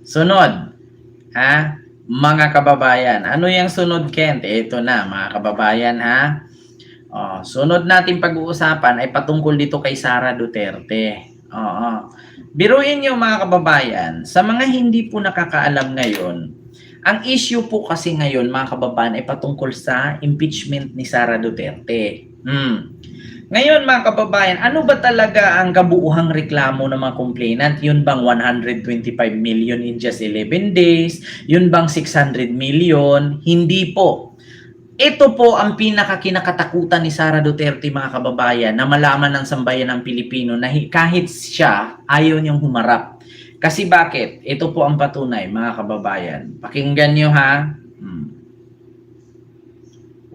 Sunod, ha? Mga kababayan. Ano yung sunod, Kent? Ito na, mga kababayan, ha? Sunod natin pag-uusapan ay patungkol dito kay Sara Duterte. Biruin nyo, mga kababayan, sa mga hindi po nakakaalam ngayon, ang issue po kasi ngayon, mga kababayan, ay patungkol sa impeachment ni Sara Duterte. Ngayon, mga kababayan, ano ba talaga ang kabuuhang reklamo ng mga complainant? Yun bang 125 million in just 11 days? Yun bang 600 million? Hindi po. Ito po ang pinakakinakatakutan ni Sara Duterte, mga kababayan, na malaman ng sambayan ng Pilipino na kahit siya, ayaw niyang humarap. Kasi bakit? Ito po ang patunay, mga kababayan. Pakinggan niyo, ha?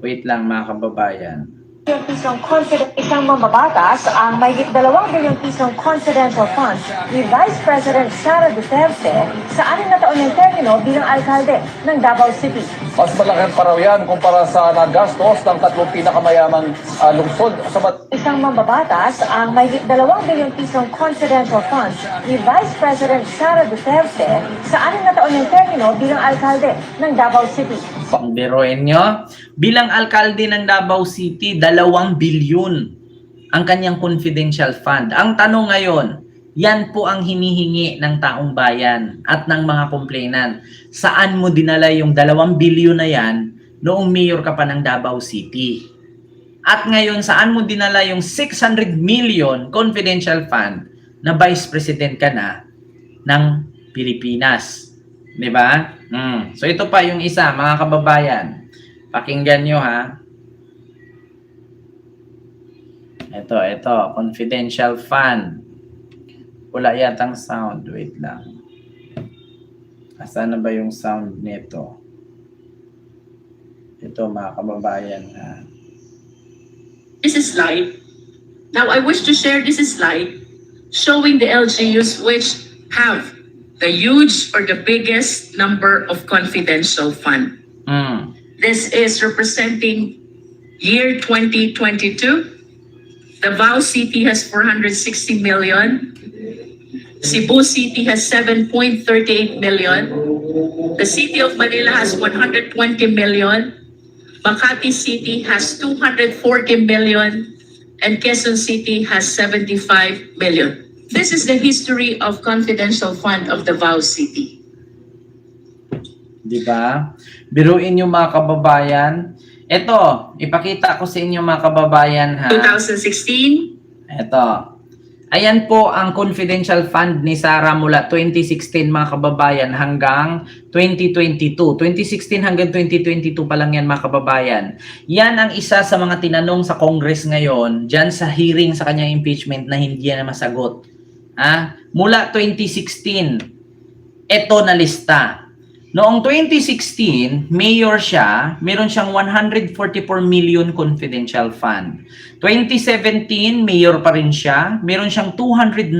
Wait lang, mga kababayan. Pisong isang mambabatas ang mahigit 2 bilyong pisong confidential funds ni Vice President Sara Duterte sa 6 na taon ng termino bilang alkalde ng Davao City. Mas malaki pa raw yan kumpara sa nagastos ng 3 pinakamayamang lungsod. Isang mambabatas ang mahigit 2 bilyong pisong confidential funds ni Vice President Sara Duterte sa 6 na taon ng termino bilang alkalde ng Davao City. Biruin nyo, bilang alkalde ng Davao City, 2 bilyon ang kanyang confidential fund. Ang tanong ngayon, yan po ang hinihingi ng taong bayan at ng mga complainant. Saan mo dinala yung 2 bilyon na yan noong mayor ka pa ng Davao City? At ngayon, saan mo dinala yung 600 million confidential fund na vice president ka na ng Pilipinas? Di ba? So ito pa yung isa, mga kababayan. Pakinggan nyo, ha. Ito, confidential fund. Wala yatang sound. Wait lang. Asan na ba yung sound nito? Ito, mga kababayan, ha. This is slide. Now I wish to share this slide showing the LGUs which have the huge or the biggest number of confidential fund. This is representing year 2022. Davao City has 460 million. Cebu City has 7.38 million. The City of Manila has 120 million. Makati City has 240 million. And Quezon City has 75 million. This is the history of confidential fund of Davao City. Diba? Biruin yung mga kababayan. Ito, ipakita ko sa inyo, mga kababayan, ha. 2016. Ito. Ayan po ang confidential fund ni Sara mula 2016, mga kababayan, hanggang 2022. 2016 hanggang 2022 pa lang yan, mga kababayan. Yan ang isa sa mga tinanong sa Congress ngayon, dyan sa hearing sa kanyang impeachment na hindi yan masagot. Mula 2016, ito na lista. Noong 2016, mayor siya, meron siyang 144 million confidential fund. 2017, mayor pa rin siya, meron siyang 294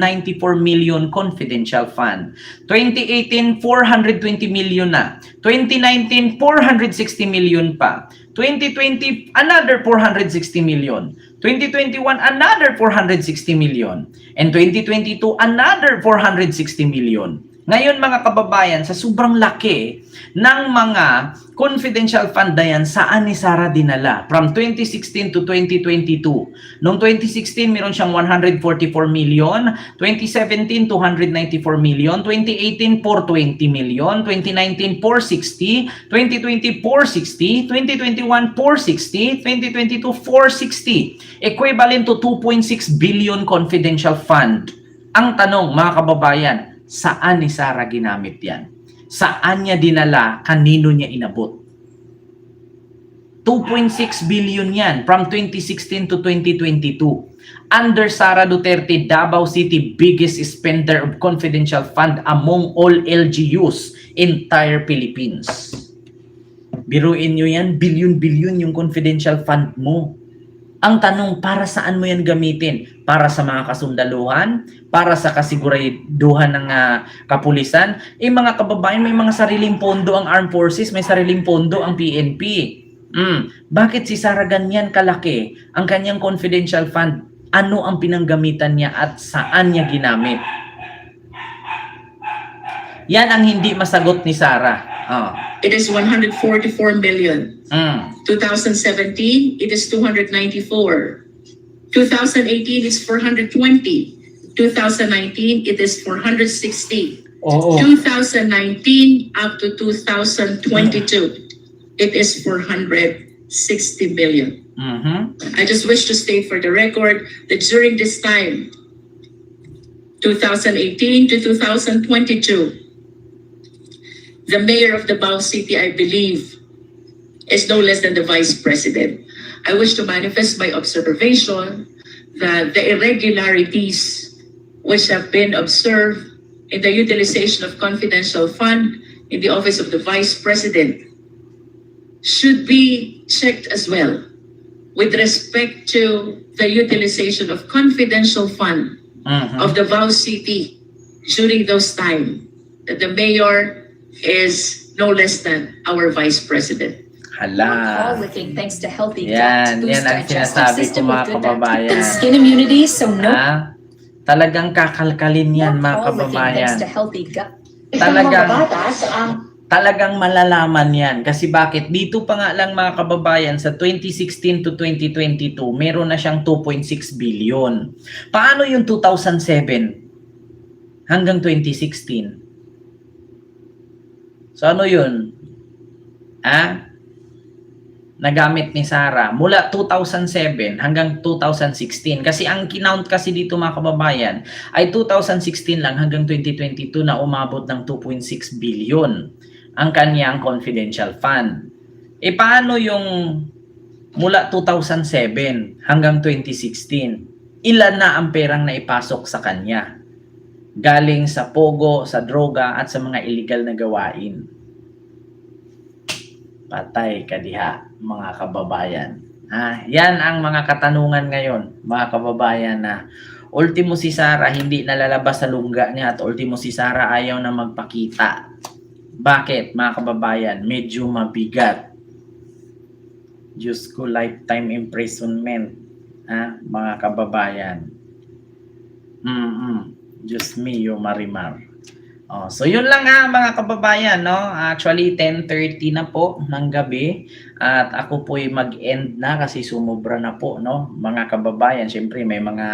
million confidential fund. 2018, 420 million na. 2019, 460 million pa. 2020, another 460 million. 2021, another 460 million. And 2022, another 460 million. Ngayon, mga kababayan, sa sobrang laki ng mga confidential fund na yan, saan ni Sara dinala? From 2016 to 2022. Noong 2016, meron siyang 144 million. 2017, 294 million. 2018, 420 million. 2019, 460. 2020, 460. 2021, 460. 2022, 460. Equivalent to 2.6 billion confidential fund. Ang tanong, mga kababayan, saan ni Sara ginamit yan? Saan niya dinala? Kanino niya inabot? 2.6 billion yan from 2016 to 2022. Under Sara Duterte, Davao City biggest spender of confidential fund among all LGUs, entire Philippines. Biruin nyo yan, billion-billion yung confidential fund mo. Ang tanong, para saan mo yan gamitin? Para sa mga kasundaluhan? Para sa kasiguraduhan ng kapulisan? Mga kababayan, may mga sariling pondo ang Armed Forces, may sariling pondo ang PNP. Bakit si Sara ganyan kalaki ang kanyang confidential fund? Ano ang pinanggamitan niya at saan niya ginamit? Yan ang hindi masagot ni Sara. Oh. It is 144 million. 2017, it is 294. 2018 is 420. 2019, it is 460. Oo. 2019 up to 2022, it is 460 billion. I just wish to state for the record that during this time, 2018 to 2022, the mayor of Davao City, I believe, is no less than the vice president. I wish to manifest my observation that the irregularities which have been observed in the utilization of confidential fund in the office of the vice president should be checked as well with respect to the utilization of confidential fund of Davao City during those time that the mayor is no less than our vice president. Hala. Colicky thanks to healthy Yan, gut, yan boost ang digestive sinasabi ko system mga with good kababayan. and skin immunity, so no Talagang kakalkalin yan mga colicky kababayan. thanks to healthy gut. Isang Talagang- mambabatas ang Talagang malalaman yan. Kasi bakit? Dito pa nga lang mga kababayan, sa 2016 to 2022, meron na siyang 2.6 billion. Paano yung 2007 hanggang 2016? So ano yun? Nagamit ni Sara mula 2007 hanggang 2016. Kasi ang kinount kasi dito mga kababayan ay 2016 lang hanggang 2022 na umabot ng 2.6 billion ang kanyang confidential fund. E paano yung mula 2007 hanggang 2016? Ilan na ang perang naipasok sa kanya? Galing sa pogo, sa droga at sa mga illegal na gawain. Patay ka diha, mga kababayan. Yan ang mga katanungan ngayon, mga kababayan, na ultimo si Sara hindi nalalabas sa lungga niya at ultimo si Sara ayaw na magpakita. Bakit, mga kababayan? Medyo mabigat. Diyos ko, lifetime imprisonment. Mga kababayan. Diyos mio, Marimar. So yun lang mga kababayan, no? Actually 10:30 na po ng gabi at ako po'y mag-end na kasi sumobra na po, no? Mga kababayan, syempre may mga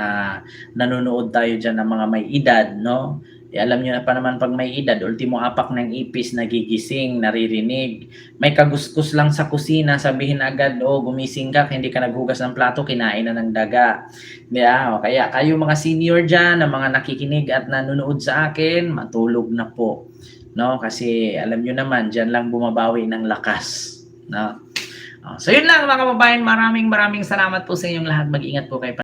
nanonood tayo diyan ng mga may edad, no? Alam niyo na pa naman pag may edad, ultimo apak ng ipis, nagigising, naririnig. May kakuskus lang sa kusina, sabihin agad, gumising ka, hindi ka naghugas ng plato, kinain na ng daga. Kaya kayo mga senior dyan, na mga nakikinig at nanonood sa akin, matulog na po. No? Kasi alam niyo naman, dyan lang bumabawi ng lakas. No? So yun lang mga kababayan, maraming salamat po sa inyong lahat. Mag-ingat po kayo.